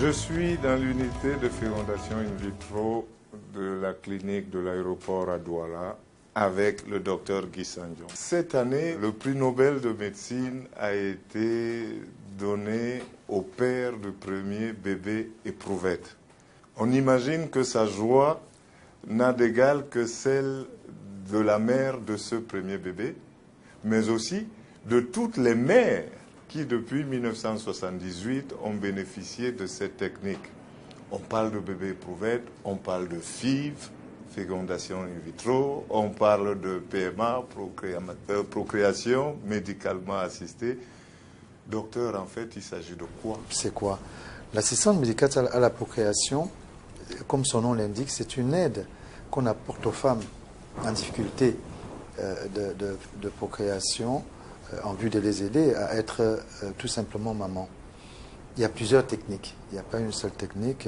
Je suis dans l'unité de fécondation in vitro de la clinique de l'aéroport à Douala avec le docteur Guy Sandion. Cette année, le prix Nobel de médecine a été donné au père du premier bébé éprouvette. On imagine que sa joie n'a d'égal que celle de la mère de ce premier bébé, mais aussi de toutes les mères qui, depuis 1978, ont bénéficié de cette technique. On parle de bébé éprouvette, on parle de FIV, fécondation in vitro, on parle de PMA, procréation médicalement assistée. Docteur, en fait, il s'agit de quoi? C'est quoi? L'assistance médicale à la procréation, comme son nom l'indique, c'est une aide qu'on apporte aux femmes en difficulté de procréation en vue de les aider à être tout simplement maman. Il y a plusieurs techniques. Il n'y a pas une seule technique,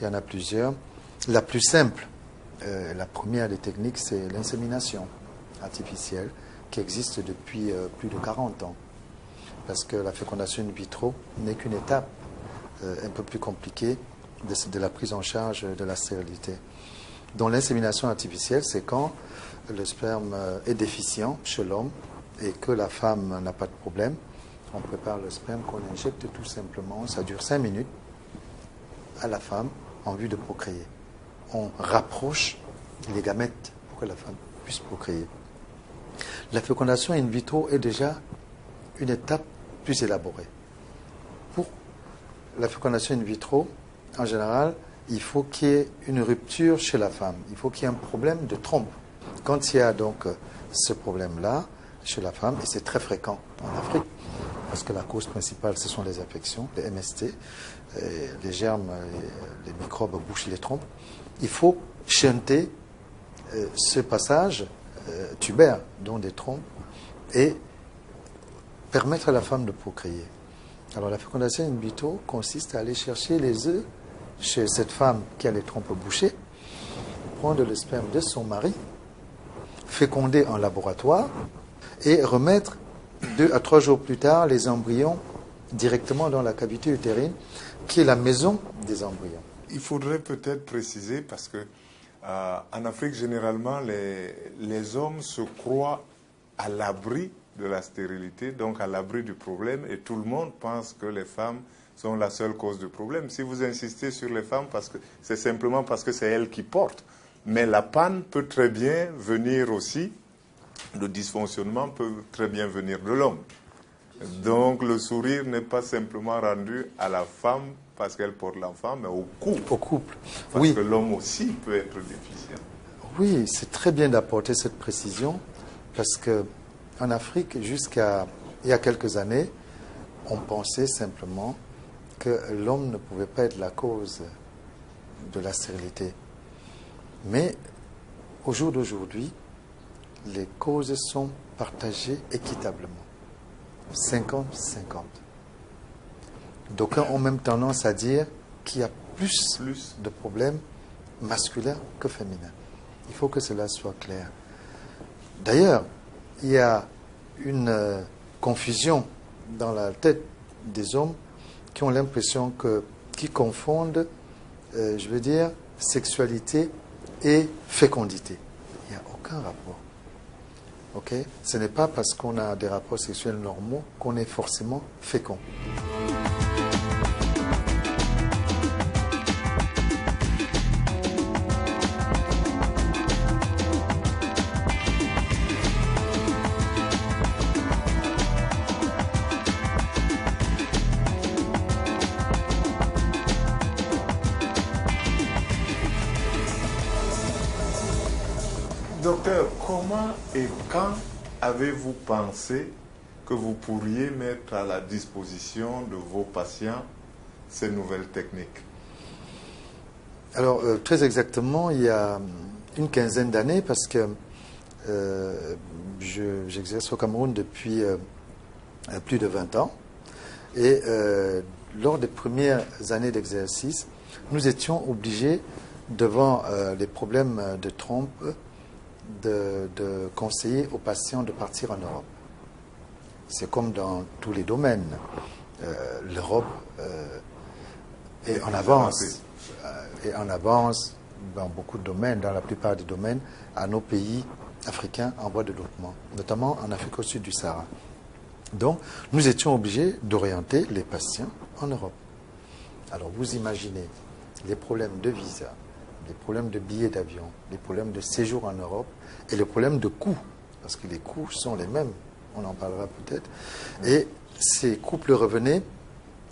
il y en a plusieurs. La plus simple, la première des techniques, c'est l'insémination artificielle qui existe depuis plus de 40 ans. Parce que la fécondation in vitro n'est qu'une étape un peu plus compliquée de la prise en charge de la stérilité. Donc l'insémination artificielle, c'est quand le sperme est déficient chez l'homme et que la femme n'a pas de problème. On prépare le sperme qu'on injecte tout simplement, ça dure 5 minutes, à la femme en vue de procréer. On rapproche les gamètes pour que la femme puisse procréer. La fécondation in vitro est déjà une étape plus élaborée. Pour la fécondation in vitro, en général, il faut qu'il y ait une rupture chez la femme. Il faut qu'il y ait un problème de trompe. Quand il y a donc ce problème-là chez la femme, et c'est très fréquent en Afrique, parce que la cause principale, ce sont les infections, les MST, les germes, les microbes bouchent les trompes, il faut shunter ce passage tubaire, dont des trompes, et permettre à la femme de procréer. Alors la fécondation in vitro consiste à aller chercher les œufs chez cette femme qui a les trompes bouchées, prendre le sperme de son mari, féconder en laboratoire et remettre 2 à 3 jours plus tard les embryons directement dans la cavité utérine qui est la maison des embryons. Il faudrait peut-être préciser parce que en Afrique, généralement, les hommes se croient à l'abri de la stérilité, donc à l'abri du problème, et tout le monde pense que les femmes sont la seule cause du problème. Si vous insistez sur les femmes, c'est simplement parce que c'est elles qui portent. Mais la panne peut très bien venir aussi, le dysfonctionnement peut très bien venir de l'homme. Donc le sourire n'est pas simplement rendu à la femme parce qu'elle porte l'enfant, mais au couple. Au couple, parce oui. que l'homme aussi peut être déficient. Oui, c'est très bien d'apporter cette précision parce que en Afrique, jusqu'à il y a quelques années, on pensait simplement que l'homme ne pouvait pas être la cause de la stérilité. Mais au jour d'aujourd'hui, les causes sont partagées équitablement. 50-50. D'aucuns ont même tendance à dire qu'il y a plus de problèmes masculins que féminins. Il faut que cela soit clair. D'ailleurs, il y a une confusion dans la tête des hommes qui ont l'impression qu'ils confondent, je veux dire, sexualité et fécondité. Il n'y a aucun rapport. Ok? Ce n'est pas parce qu'on a des rapports sexuels normaux qu'on est forcément fécond. Docteur, comment et quand avez-vous pensé que vous pourriez mettre à la disposition de vos patients ces nouvelles techniques? Alors, très exactement, il y a une quinzaine d'années, parce que j'exerce au Cameroun depuis plus de 20 ans. Et lors des premières années d'exercice, nous étions obligés, devant les problèmes de trompe, de conseiller aux patients de partir en Europe. C'est comme dans tous les domaines. L'Europe Et on avance. Et on avance dans beaucoup de domaines, dans la plupart des domaines, à nos pays africains en voie de développement, notamment en Afrique au sud du Sahara. Donc, nous étions obligés d'orienter les patients en Europe. Alors, vous imaginez les problèmes de visa, les problèmes de billets d'avion, les problèmes de séjour en Europe et les problèmes de coûts, parce que les coûts sont les mêmes, on en parlera peut-être. Et ces couples revenaient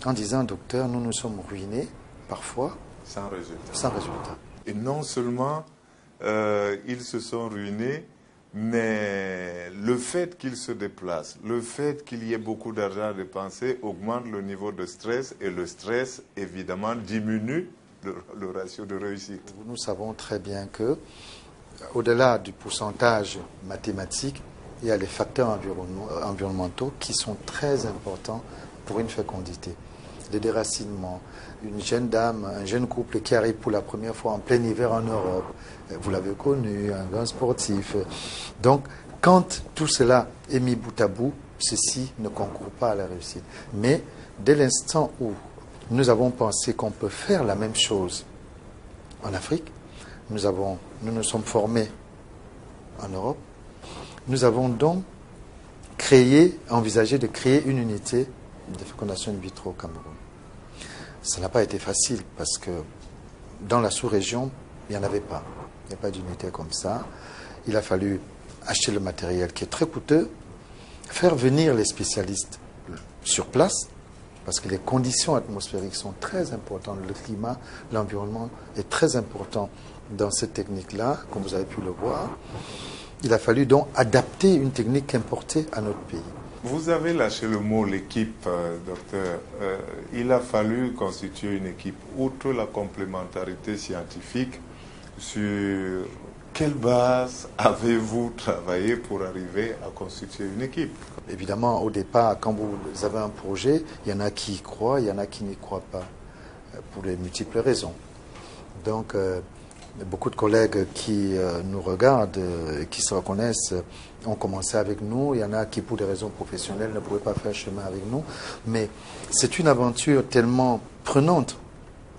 en disant, docteur, nous nous sommes ruinés, parfois, sans résultat. Sans résultat. Et non seulement ils se sont ruinés, mais le fait qu'ils se déplacent, le fait qu'il y ait beaucoup d'argent à dépenser augmente le niveau de stress et le stress, évidemment, diminue le ratio de réussite. Nous savons très bien que, au-delà du pourcentage mathématique, il y a les facteurs environnementaux qui sont très importants pour une fécondité. Le déracinement, une jeune dame, un jeune couple qui arrive pour la première fois en plein hiver en Europe, vous l'avez connu, un grand sportif. Donc, quand tout cela est mis bout à bout, ceci ne concourt pas à la réussite. Mais dès l'instant où nous avons pensé qu'on peut faire la même chose en Afrique, nous nous sommes formés en Europe, nous avons donc envisagé de créer une unité de fécondation in vitro au Cameroun. Ça n'a pas été facile parce que dans la sous-région, il n'y en avait pas. Il n'y a pas d'unité comme ça. Il a fallu acheter le matériel qui est très coûteux, faire venir les spécialistes sur place, parce que les conditions atmosphériques sont très importantes. Le climat, l'environnement est très important dans cette technique-là, comme vous avez pu le voir. Il a fallu donc adapter une technique importée à notre pays. Vous avez lâché le mot l'équipe, docteur. Il a fallu constituer une équipe. Outre la complémentarité scientifique, sur quelle base avez-vous travaillé pour arriver à constituer une équipe? Évidemment, au départ, quand vous avez un projet, il y en a qui y croient, il y en a qui n'y croient pas, pour les multiples raisons. Donc, beaucoup de collègues qui nous regardent, qui se reconnaissent, ont commencé avec nous. Il y en a qui, pour des raisons professionnelles, ne pouvaient pas faire chemin avec nous. Mais c'est une aventure tellement prenante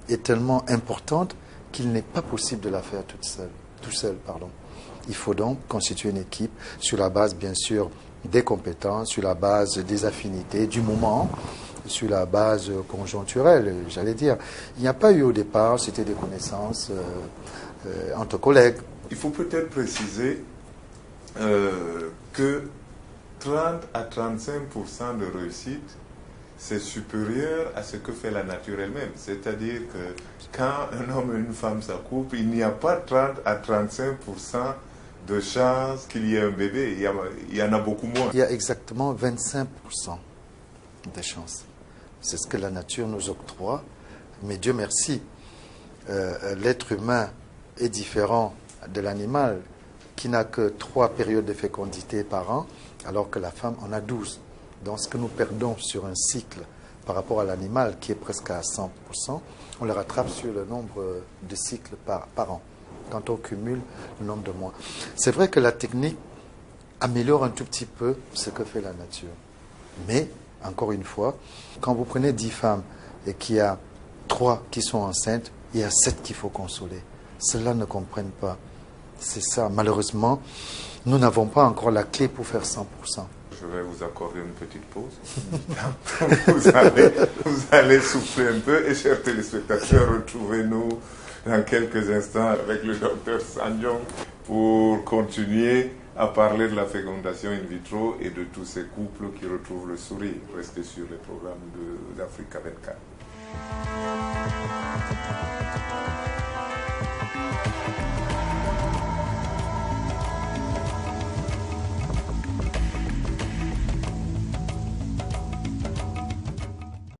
et tellement importante qu'il n'est pas possible de la faire tout seul. Il faut donc constituer une équipe sur la base, bien sûr, des compétences, sur la base des affinités, du moment, sur la base conjoncturelle, j'allais dire. Il n'y a pas eu au départ, c'était des connaissances entre collègues. Il faut peut-être préciser que 30 à 35% de réussite, c'est supérieur à ce que fait la nature elle-même. C'est-à-dire que quand un homme et une femme s'accouplent, il n'y a pas 30 à 35% de chances qu'il y ait un bébé. Il y en a beaucoup moins. Il y a exactement 25% de chances. C'est ce que la nature nous octroie. Mais Dieu merci, l'être humain est différent de l'animal qui n'a que 3 périodes de fécondité par an, alors que la femme en a 12. Donc ce que nous perdons sur un cycle par rapport à l'animal qui est presque à 100%, on le rattrape sur le nombre de cycles par an, quand on cumule le nombre de mois. C'est vrai que la technique améliore un tout petit peu ce que fait la nature. Mais, encore une fois, quand vous prenez 10 femmes et qu'il y a 3 qui sont enceintes, il y a 7 qu'il faut consoler. Ceux-là ne comprennent pas. C'est ça. Malheureusement, nous n'avons pas encore la clé pour faire 100%. Je vais vous accorder une petite pause. vous allez souffler un peu et, chers téléspectateurs, retrouvez-nous dans quelques instants avec le docteur Sanjong pour continuer à parler de la fécondation in vitro et de tous ces couples qui retrouvent le sourire. Restez sur les programmes d'Africa 24.